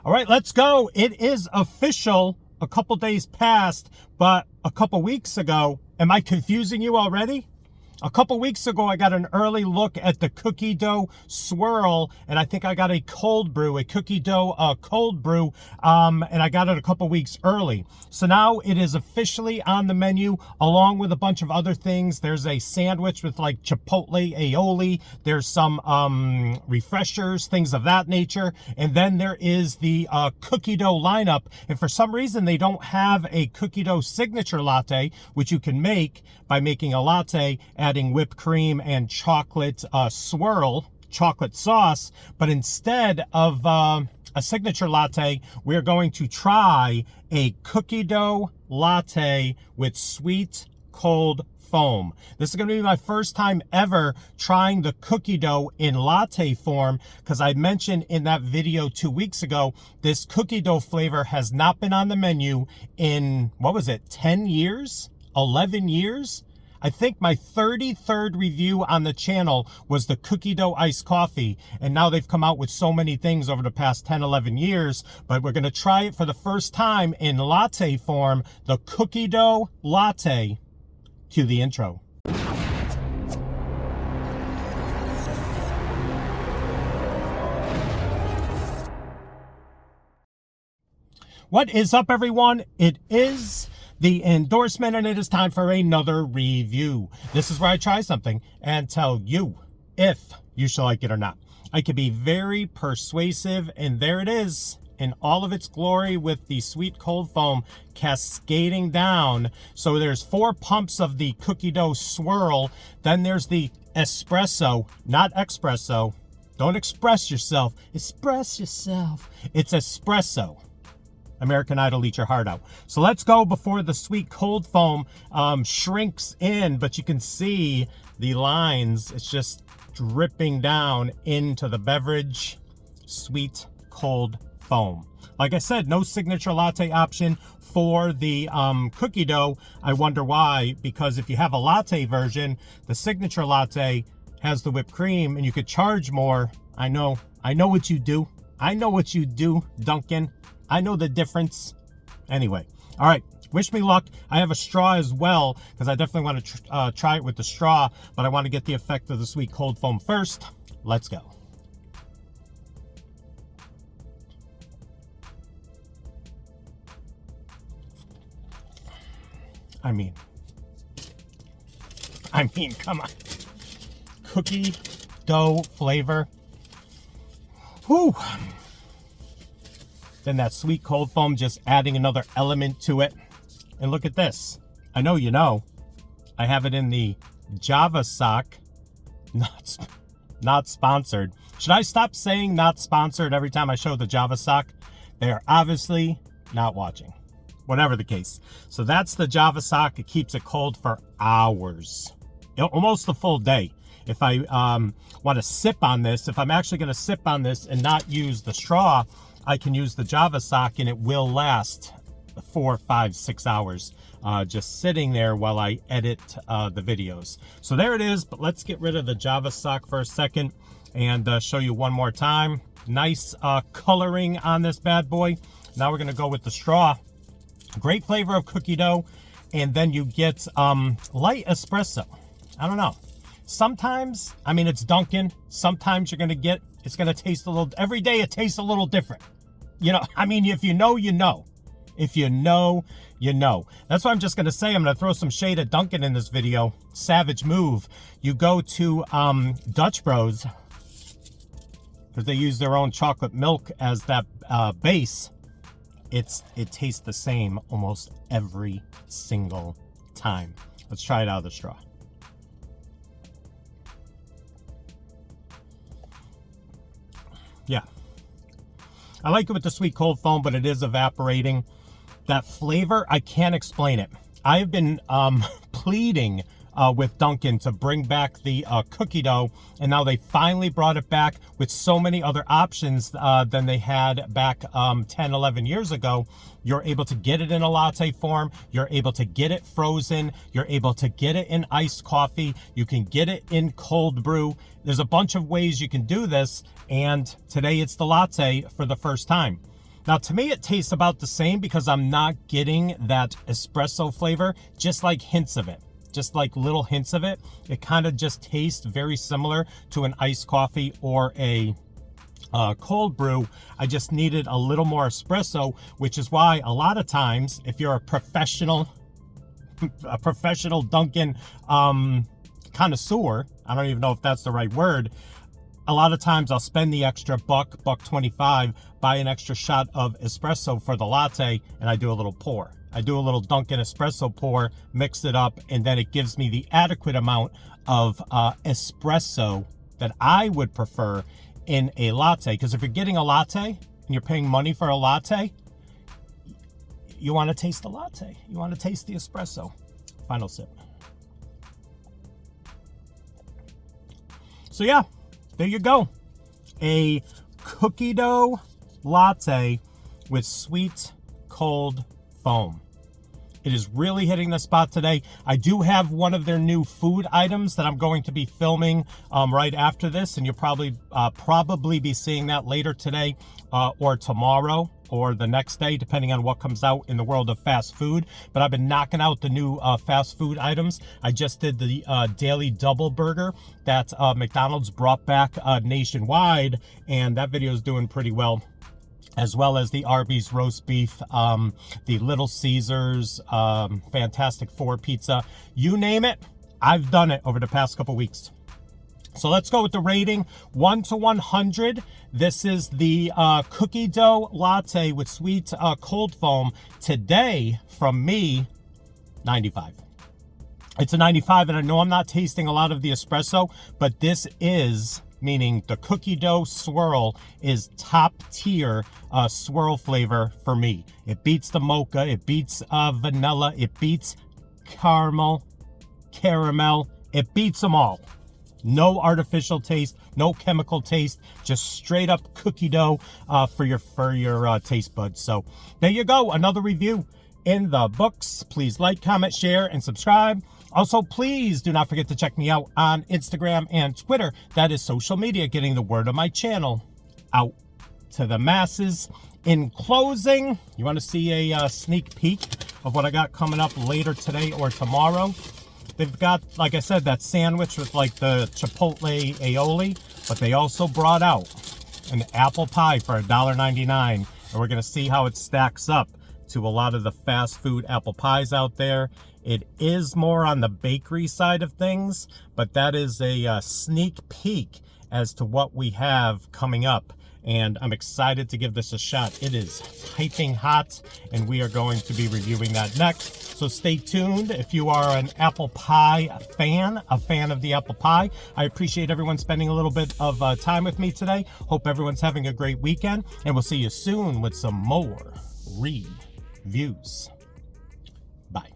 All right, let's go. It is official. A couple days passed, but a couple weeks ago, am I confusing you already? A couple weeks ago, I got an early look at the cookie dough swirl, and I think I got a cold brew, a cookie dough cold brew, and I got it a couple weeks early. So now it is officially on the menu, along with a bunch of other things. There's a sandwich with like chipotle aioli. There's some refreshers, things of that nature. And then there is the cookie dough lineup. And for some reason, they don't have a cookie dough signature latte, which you can make by making a latte, adding whipped cream and chocolate swirl, chocolate sauce. But instead of a signature latte, we're going to try a cookie dough latte with sweet cold foam. This is going to be my first time ever trying the cookie dough in latte form, because I mentioned in that video 2 weeks ago, this cookie dough flavor has not been on the menu in, 10 years? 11 years? I think my 33rd review on the channel was the cookie dough iced coffee, and now they've come out with so many things over the past 10, 11 years, but we're going to try it for the first time in latte form, the cookie dough latte. Cue the intro. What is up, everyone? It is the endorsement, and it is time for another review. This is where I try something and tell you if you shall like it or not. I could be very persuasive, and there it is in all of its glory with the sweet cold foam cascading down. So there's 4 pumps of the cookie dough swirl. Then there's the espresso, not espresso. Don't express yourself. Express yourself. It's espresso. American Idol, eat your heart out. So let's go before the sweet cold foam shrinks in, but you can see the lines. It's just dripping down into the beverage. Sweet cold foam. Like I said, no signature latte option for the cookie dough. I wonder why, because if you have a latte version, the signature latte has the whipped cream and you could charge more. I know what you do. I know what you do, Dunkin'. I know the difference. Anyway, all right, wish me luck. I have a straw as well, because I definitely want to try it with the straw, but I want to get the effect of the sweet cold foam first. Let's go. I mean, come on. Cookie dough flavor. Whew. Then that sweet cold foam just adding another element to it. And look at this. I know you know. I have it in the Java sock. Not sponsored. Should I stop saying not sponsored every time I show the Java sock? They are obviously not watching. Whatever the case. So that's the Java sock. It keeps it cold for hours. Almost the full day. If I want to sip on this, if I'm actually going to sip on this and not use the straw, I can use the Java sock and it will last 4, 5, 6 hours just sitting there while I edit the videos. So there it is, but let's get rid of the Java sock for a second and show you one more time. Nice coloring on this bad boy. Now we're going to go with the straw. Great flavor of cookie dough, and then you get light espresso. I don't know. Sometimes, I mean, it's Dunkin'. Sometimes you're going to get, it's going to taste a little, every day it tastes a little different. You know, I mean, if you know, you know. If you know, you know. That's what I'm just going to say. I'm going to throw some shade at Dunkin' in this video. Savage move. You go to Dutch Bros, because they use their own chocolate milk as that base. It tastes the same almost every single time. Let's try it out of the straw. Yeah. I like it with the sweet cold foam, but it is evaporating. That flavor, I can't explain it. I have been pleading with Dunkin' to bring back the cookie dough, and now they finally brought it back with so many other options than they had back 10, 11 years ago. You're able to get it in a latte form. You're able to get it frozen. You're able to get it in iced coffee. You can get it in cold brew. There's a bunch of ways you can do this, and today it's the latte for the first time. Now, to me, it tastes about the same because I'm not getting that espresso flavor, just like hints of it. Just like little hints of it. It kind of just tastes very similar to an iced coffee or a cold brew. I just needed a little more espresso, which is why a lot of times, if you're a professional Dunkin connoisseur, I don't even know if that's the right word, a lot of times I'll spend the extra $1.25, buy an extra shot of espresso for the latte, and I do a little pour. I do a little Dunkin espresso pour, mix it up, and then it gives me the adequate amount of espresso that I would prefer in a latte. Because if you're getting a latte and you're paying money for a latte, you want to taste the latte. You want to taste the espresso. Final sip. So yeah, there you go. A cookie dough latte with sweet cold foam. It is really hitting the spot today. I do have one of their new food items that I'm going to be filming right after this, and you'll probably be seeing that later today or tomorrow or the next day, depending on what comes out in the world of fast food. But I've been knocking out the new fast food items. I just did the daily double burger that McDonald's brought back nationwide, and that video is doing pretty well, as well as the Arby's roast beef, the Little Caesars, Fantastic Four pizza. You name it, I've done it over the past couple weeks. So let's go with the rating, 1 to 100. This is the cookie dough latte with sweet cold foam. Today, from me, 95. It's a 95, and I know I'm not tasting a lot of the espresso, but this is, meaning the cookie dough swirl is top tier swirl flavor for me. It beats the mocha, it beats vanilla, it beats caramel, it beats them all. No artificial taste, no chemical taste, just straight up cookie dough for your taste buds. So there you go, another review in the books. Please like, comment, share, and subscribe. Also, please do not forget to check me out on Instagram and Twitter. That is social media, getting the word of my channel out to the masses. In closing, you want to see a sneak peek of what I got coming up later today or tomorrow? They've got, like I said, that sandwich with like the chipotle aioli, but they also brought out an apple pie for $1.99, and we're going to see how it stacks up to a lot of the fast food apple pies out there. It is more on the bakery side of things, but that is a sneak peek as to what we have coming up, and I'm excited to give this a shot. It is piping hot, and we are going to be reviewing that next. So stay tuned. If you are an apple pie fan, a fan of the apple pie, I appreciate everyone spending a little bit of time with me today. Hope everyone's having a great weekend, and we'll see you soon with some more reviews. Bye.